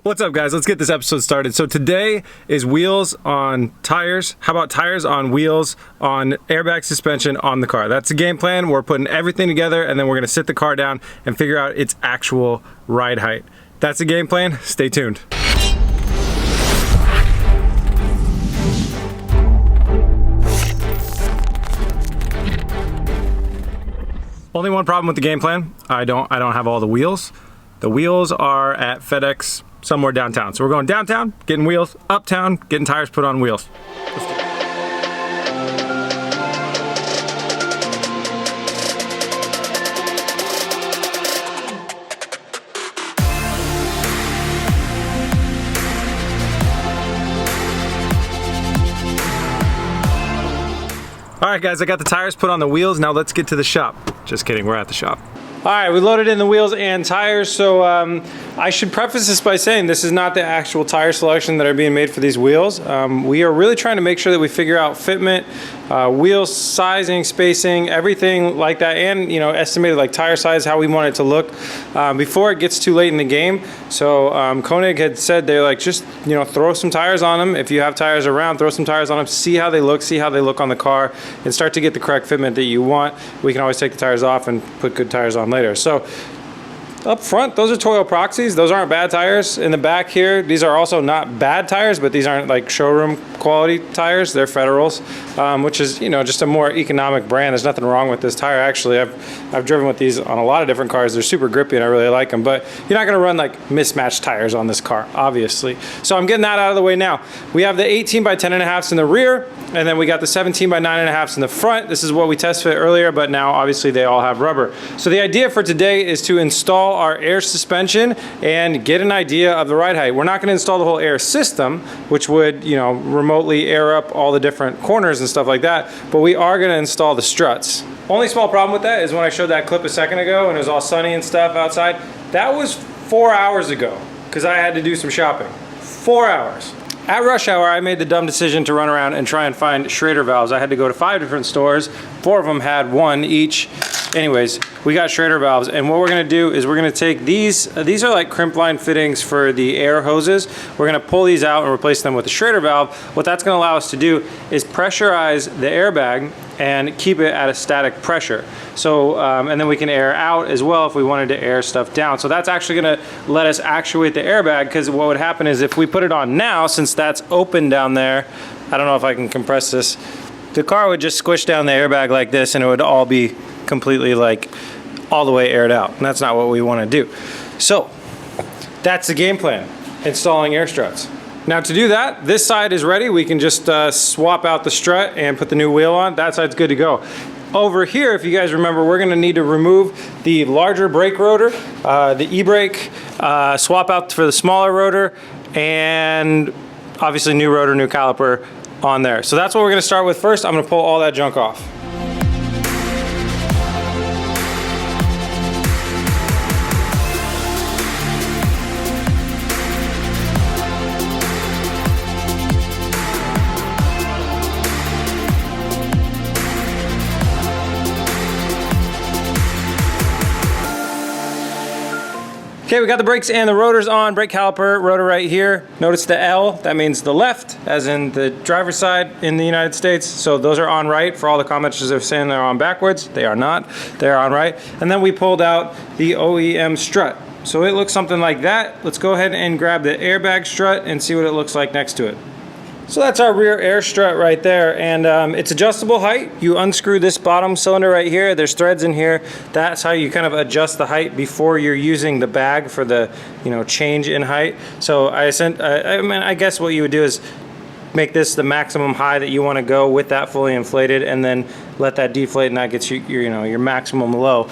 What's up, guys? Let's get this episode started. So today is wheels on tires. How about tires on wheels on airbag suspension on the car? That's the game plan. We're putting everything together and then we're gonna sit the car down and figure out its actual ride height. That's the game plan. Stay tuned. Only one problem with the game plan. I don't have all the wheels. The wheels are at FedEx somewhere downtown. So we're going downtown, getting wheels, uptown, getting tires put on wheels. Let's do it. All right, guys, I got the tires put on the wheels. Now let's get to the shop. Just kidding, we're at the shop. All right, we loaded in the wheels and tires. So I should preface this by saying this is not the actual tire selection that are being made for these wheels. We are really trying to make sure that we figure out fitment, wheel sizing, spacing, everything like that, and estimated like tire size, how we want it to look before it gets too late in the game. So Konig had said they're like, just throw some tires on them. If you have tires around, throw some tires on them, see how they look on the car, and start to get the correct fitment that you want. We can always take the tires off and put good tires on later. So up front, those are Toyo Proxies. Those aren't bad tires. In the back here, these are also not bad tires, but these aren't like showroom quality tires. They're Fareohs, which is just a more economic brand. There's nothing wrong with this tire. Actually, I've driven with these on a lot of different cars. They're super grippy and I really like them, but you're not gonna run like mismatched tires on this car, obviously. So I'm getting that out of the way now. We have the 18 by 10.5s in the rear, and then we got the 17 by 9.5s in the front. This is what we test fit earlier, but now obviously they all have rubber. So the idea for today is to install our air suspension and get an idea of the ride height. We're not going to install the whole air system, which would remotely air up all the different corners and stuff like that, but we are going to install the struts. Only small problem with that is when I showed that clip a second ago and it was all sunny and stuff outside, that was 4 hours ago because I had to do some shopping. 4 hours. At rush hour, I made the dumb decision to run around and try and find Schrader Valves. I had to go to 5 different stores. 4 of them had one each. Anyways, we got Schrader Valves, and what we're gonna do is we're gonna take these are like crimp line fittings for the air hoses. We're gonna pull these out and replace them with a Schrader valve. What that's gonna allow us to do is pressurize the airbag and keep it at a static pressure. So, and then we can air out as well if we wanted to air stuff down. So that's actually gonna let us actuate the airbag, because what would happen is if we put it on now, since that's open down there, I don't know if I can compress this, the car would just squish down the airbag like this and it would all be completely like all the way aired out. And that's not what we wanna do. So that's the game plan, installing air struts. Now to do that, this side is ready. We can just swap out the strut and put the new wheel on. That side's good to go. Over here, if you guys remember, we're gonna need to remove the larger brake rotor, the e-brake, swap out for the smaller rotor, and obviously new rotor, new caliper on there. So that's what we're gonna start with first. I'm gonna pull all that junk off. Okay, we got the brakes and the rotors on. Brake caliper, rotor right here. Notice the L, that means the left, as in the driver's side in the United States. So those are on right. For all the commenters that are saying they're on backwards, they are not. They're on right. And then we pulled out the OEM strut. So it looks something like that. Let's go ahead and grab the airbag strut and see what it looks like next to it. So that's our rear air strut right there, and it's adjustable height. You unscrew this bottom cylinder right here, there's threads in here. That's how you kind of adjust the height before you're using the bag for the change in height. So I guess what you would do is make this the maximum high that you want to go with that fully inflated, and then let that deflate, and that gets you your maximum low.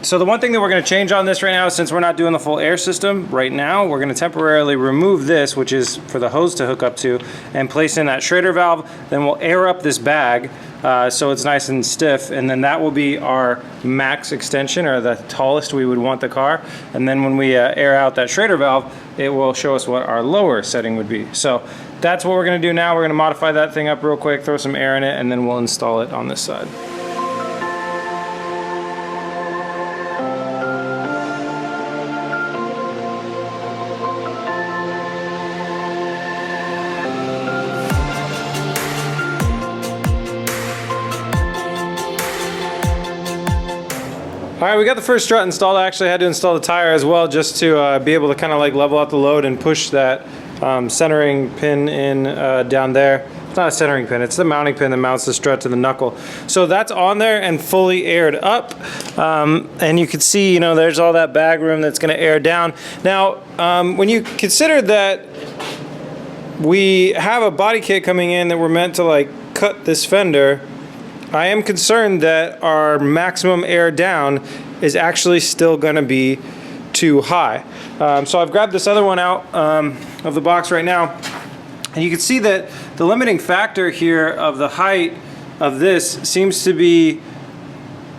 So the one thing that we're going to change on this right now, since we're not doing the full air system right now, we're going to temporarily remove this, which is for the hose to hook up to, and place in that Schrader valve. Then we'll air up this bag so it's nice and stiff, and then that will be our max extension, or the tallest we would want the car. And then when we air out that Schrader valve, it will show us what our lower setting would be. So that's what we're going to do now. We're going to modify that thing up real quick, throw some air in it, and then we'll install it on this side. All right, we got the first strut installed. I actually had to install the tire as well just to be able to kind of like level out the load and push that centering pin in down there. It's not a centering pin, it's the mounting pin that mounts the strut to the knuckle. So that's on there and fully aired up. And you can see, you know, there's all that bag room that's gonna air down. Now, when you consider that we have a body kit coming in that we're meant to like cut this fender, I am concerned that our maximum air down is actually still gonna be too high. So I've grabbed this other one out of the box right now, and you can see that the limiting factor here of the height of this seems to be,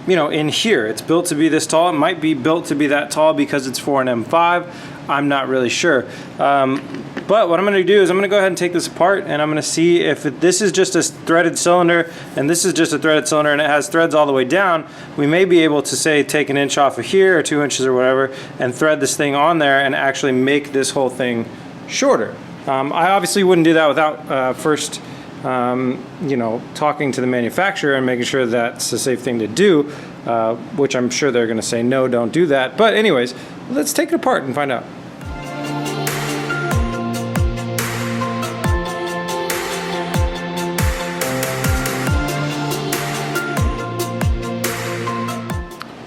you know, in here. It's built to be this tall. It might be built to be that tall because it's for an M5. I'm not really sure. But what I'm going to do is I'm going to go ahead and take this apart, and I'm going to see if this is just a threaded cylinder and this is just a threaded cylinder and it has threads all the way down. We may be able to say take an inch off of here or 2 inches or whatever and thread this thing on there and actually make this whole thing shorter. I obviously wouldn't do that without first you know, talking to the manufacturer and making sure that's a safe thing to do, which I'm sure they're going to say no, don't do that. But anyways, let's take it apart and find out.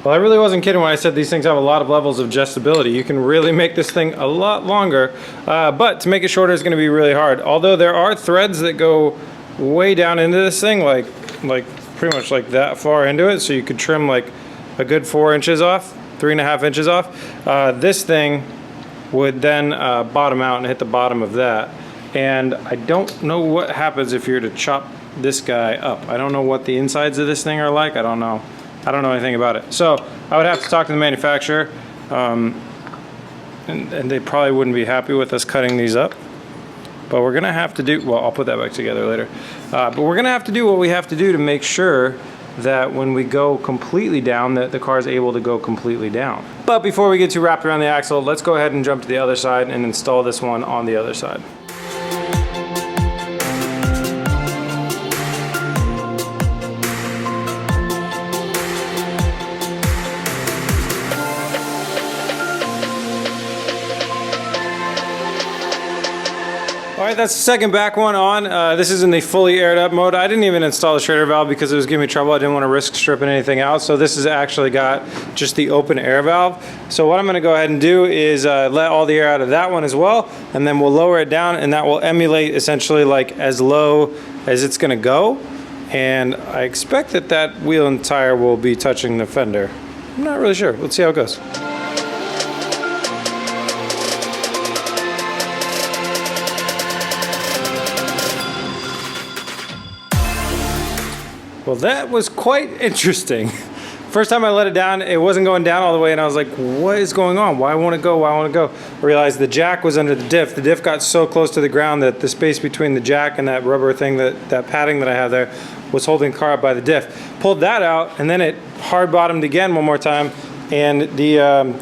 Well, I really wasn't kidding when I said these things have a lot of levels of adjustability. You can really make this thing a lot longer, but to make it shorter is going to be really hard. Although there are threads that go way down into this thing, like pretty much like that far into it, so you could trim like a good 4 inches off, 3.5 inches off. This thing would then bottom out and hit the bottom of that. And I don't know what happens if you're to chop this guy up. I don't know what the insides of this thing are like. I don't know anything about it. So I would have to talk to the manufacturer, and they probably wouldn't be happy with us cutting these up. But we're gonna have to do, well, I'll put that back together later. But we're gonna have to do what we have to do to make sure that when we go completely down, that the car is able to go completely down. But before we get too wrapped around the axle, let's go ahead and jump to the other side and install this one on the other side. All right, that's the second back one on. This is in the fully aired up mode. I didn't even install the Schrader valve because it was giving me trouble. I didn't want to risk stripping anything out. So this has actually got just the open air valve. So what I'm going to go ahead and do is let all the air out of that one as well. And then we'll lower it down, and that will emulate essentially like as low as it's going to go. And I expect that that wheel and tire will be touching the fender. I'm not really sure. Let's see how it goes. Well, that was quite interesting. First time I let it down, it wasn't going down all the way, and I was like, what is going on? Why won't it go? Why won't it go? I realized the jack was under the diff. The diff got so close to the ground that the space between the jack and that rubber thing, that padding that I have there, was holding the car up by the diff. Pulled that out, and then it hard bottomed again one more time, and the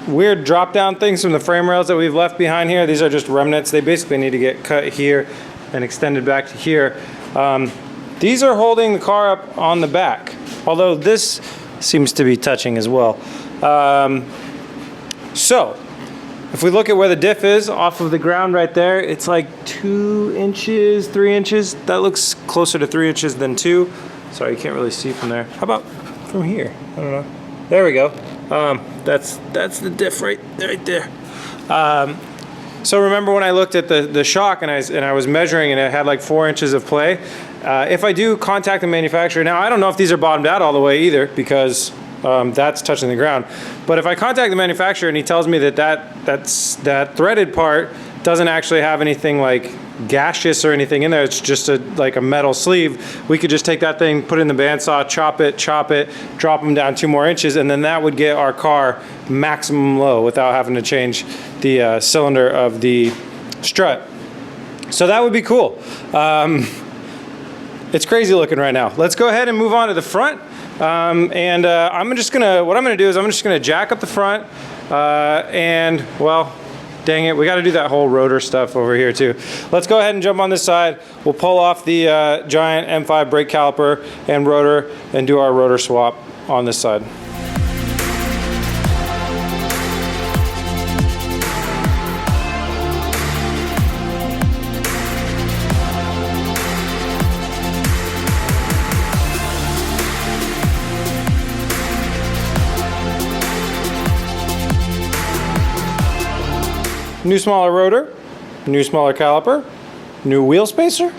weird drop down things from the frame rails that we've left behind here, these are just remnants. They basically need to get cut here and extended back to here. These are holding the car up on the back, although this seems to be touching as well. So, if we look at where the diff is off of the ground right there, it's like 2 inches, 3 inches. That looks closer to 3 inches than 2. Sorry, you can't really see from there. How about from here? I don't know. There we go. That's the diff right there. So remember when I looked at the shock and I was measuring and it had like 4 inches of play. If I do contact the manufacturer, now I don't know if these are bottomed out all the way either because that's touching the ground. But if I contact the manufacturer and he tells me that threaded part doesn't actually have anything like gaseous or anything in there, it's just like a metal sleeve, we could just take that thing, put it in the bandsaw, chop it, drop them down 2 more inches, and then that would get our car maximum low without having to change the cylinder of the strut. So that would be cool. It's crazy looking right now. Let's go ahead and move on to the front. What I'm gonna do is I'm just gonna jack up the front and, well, dang it, we got to do that whole rotor stuff over here too. Let's go ahead and jump on this side. We'll pull off the giant M5 brake caliper and rotor and do our rotor swap on this side. new smaller rotor, new smaller caliper, new wheel spacer.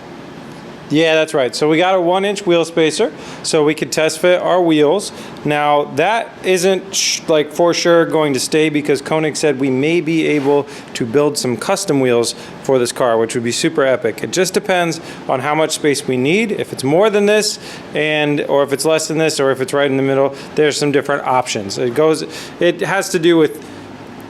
Yeah, that's right. So we got a 1-inch wheel spacer so we could test fit our wheels. Now that isn't like for sure going to stay because Konig said we may be able to build some custom wheels for this car, which would be super epic. It just depends on how much space we need. If it's more than this or if it's less than this or if it's right in the middle, there's some different options. It has to do with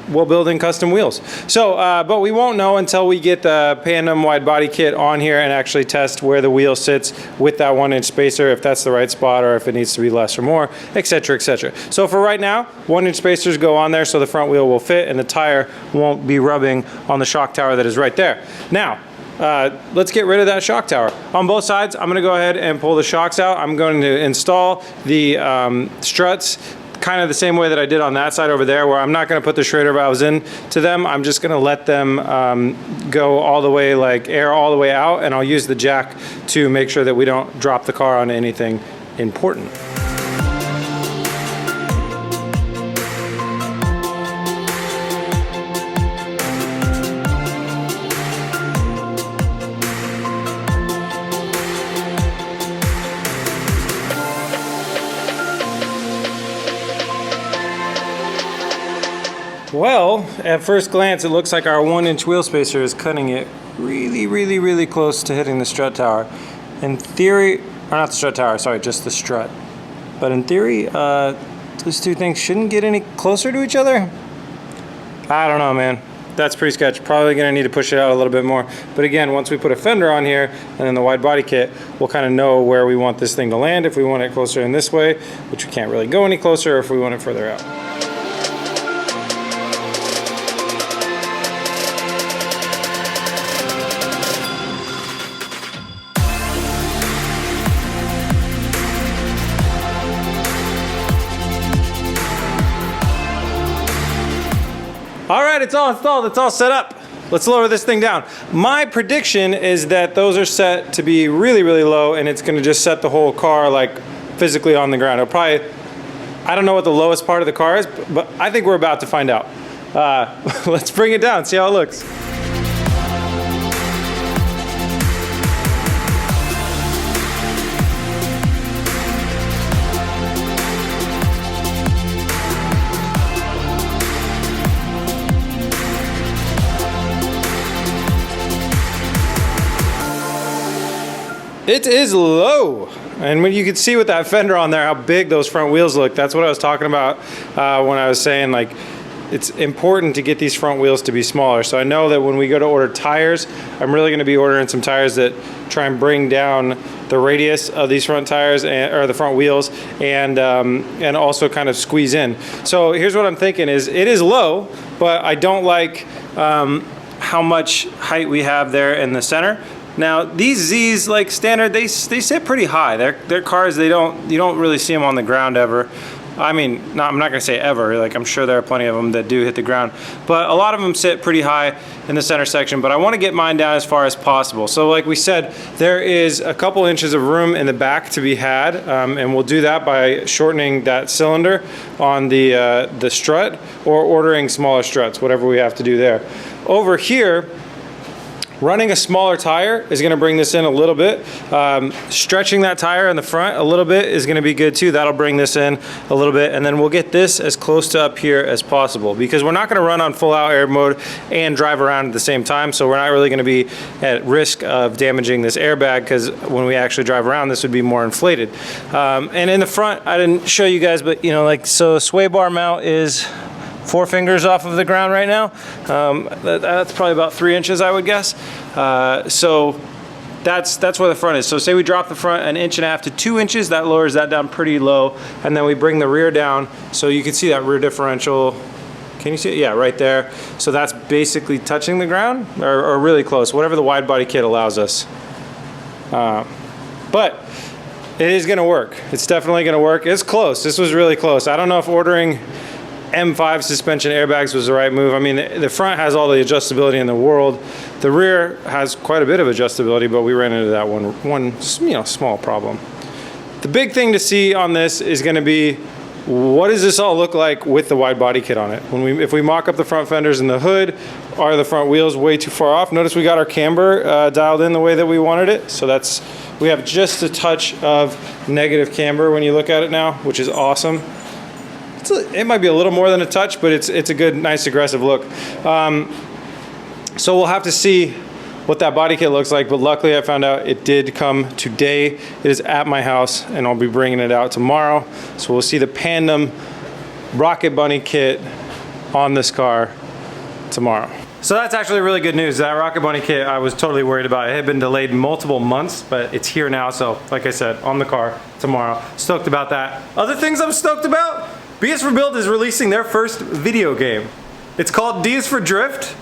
building custom wheels. So, but we won't know until we get the Pandem wide body kit on here and actually test where the wheel sits with that 1-inch spacer, if that's the right spot or if it needs to be less or more, etc., etc. So for right now, 1-inch spacers go on there so the front wheel will fit and the tire won't be rubbing on the shock tower that is right there. Now, let's get rid of that shock tower. On both sides, I'm going to go ahead and pull the shocks out. I'm going to install the struts kind of the same way that I did on that side over there, where I'm not going to put the Schrader valves in to them. I'm just going to let them go all the way, like air all the way out, and I'll use the jack to make sure that we don't drop the car on anything important. Well, at first glance, it looks like our 1-inch wheel spacer is cutting it really close to hitting the strut tower. In theory, or not the strut tower, sorry, just the strut. But in theory, those two things shouldn't get any closer to each other. I don't know, man. That's pretty sketchy. Probably gonna need to push it out a little bit more. But again, once we put a fender on here and then the wide body kit, we'll kind of know where we want this thing to land. If we want it closer in this way, which we can't really go any closer, or if we want it further out. All right, it's all installed, it's all set up. Let's lower this thing down. My prediction is that those are set to be really low, and it's gonna just set the whole car like physically on the ground. It'll probably, I don't know what the lowest part of the car is, but I think we're about to find out. Let's bring it down, see how it looks. It is low, and when you can see with that fender on there how big those front wheels look. That's what I was talking about when I was saying like it's important to get these front wheels to be smaller. So I know that when we go to order tires, I'm really going to be ordering some tires that try and bring down the radius of these front tires or the front wheels, and also kind of squeeze in. So here's what I'm thinking is it is low, but I don't like how much height we have there in the center. Now these Z's, like standard, they sit pretty high. They're cars, you don't really see them on the ground ever. I mean, I'm not gonna say ever, like I'm sure there are plenty of them that do hit the ground, but a lot of them sit pretty high in the center section, but I wanna get mine down as far as possible. So like we said, there is a couple inches of room in the back to be had, and we'll do that by shortening that cylinder on the strut or ordering smaller struts, whatever we have to do there. Over here, running a smaller tire is going to bring this in a little bit. Stretching that tire in the front a little bit is going to be good too. That'll bring this in a little bit, and then we'll get this as close to up here as possible because we're not going to run on full out air mode and drive around at the same time, so we're not really going to be at risk of damaging this airbag because when we actually drive around this would be more inflated. And in the front, I didn't show you guys, but you know, like, so sway bar mount is 4 fingers off of the ground right now. That's probably about 3 inches, I would guess. So that's where the front is. So say we drop the front 1.5 inches to 2 inches, that lowers that down pretty low, and then we bring the rear down so you can see that rear differential. Can you see it? Yeah, right there. So that's basically touching the ground, or really close, whatever the wide body kit allows us. But it is gonna work. It's definitely gonna work. It's close. This was really close. I don't know if ordering M5 suspension airbags was the right move. I mean, the front has all the adjustability in the world. The rear has quite a bit of adjustability, but we ran into that one small problem. The big thing to see on this is going to be, what does this all look like with the wide body kit on it? If we mock up the front fenders and the hood, are the front wheels way too far off. Notice we got our camber dialed in the way that we wanted it. So we have just a touch of negative camber when you look at it now, which is awesome. It might be a little more than a touch, but it's a good, nice, aggressive look. So we'll have to see what that body kit looks like, but luckily I found out it did come today. It is at my house, and I'll be bringing it out tomorrow. So we'll see the Pandem Rocket Bunny kit on this car tomorrow. So that's actually really good news. That Rocket Bunny kit I was totally worried about. It had been delayed multiple months, but it's here now. So like I said, on the car tomorrow. Stoked about that. Other things I'm stoked about? BS for Build is releasing their first video game. It's called D is for Drift.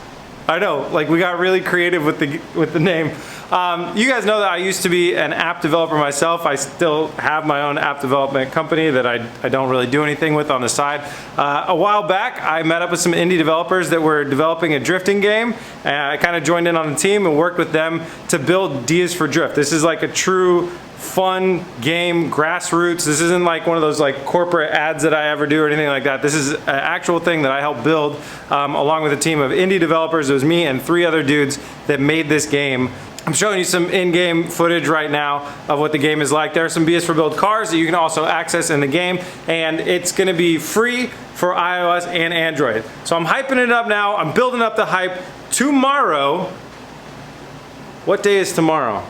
I know, like we got really creative with the name. You guys know that I used to be an app developer myself. I still have my own app development company that I don't really do anything with on the side. A while back, I met up with some indie developers that were developing a drifting game, and I kind of joined in on the team and worked with them to build D is for Drift. This is like a true fun game, grassroots. This isn't like one of those like corporate ads that I ever do or anything like that. This is an actual thing that I helped build along with a team of indie developers. It was me and 3 other dudes that made this game. I'm showing you some in-game footage right now of what the game is like. There are some BS for Build cars that you can also access in the game, and it's gonna be free for iOS and Android. So I'm hyping it up now. I'm building up the hype. Tomorrow, what day is tomorrow?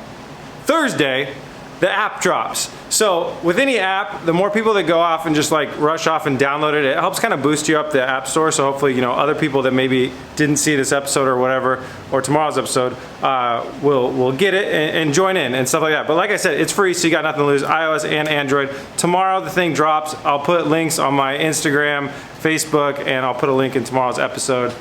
Thursday, the app drops. So with any app, the more people that go off and just like rush off and download it, it helps kind of boost you up the app store. So hopefully, you know, other people that maybe didn't see this episode or whatever, or tomorrow's episode, will get it and join in and stuff like that. But like I said, it's free, so you got nothing to lose, iOS and Android. Tomorrow the thing drops. I'll put links on my Instagram, Facebook, and I'll put a link in tomorrow's episode.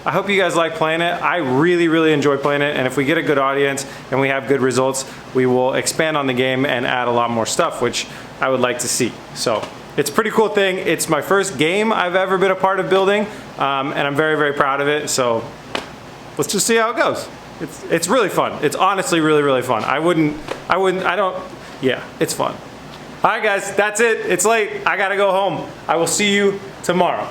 I hope you guys like playing it. I really, really enjoy playing it, and if we get a good audience and we have good results, we will expand on the game and add a lot more stuff, which I would like to see. So it's a pretty cool thing. It's my first game I've ever been a part of building, and I'm very, very proud of it. So let's just see how it goes. It's really fun. It's honestly really, really fun. Yeah, it's fun. All right, guys, that's it. It's late. I gotta go home. I will see you tomorrow.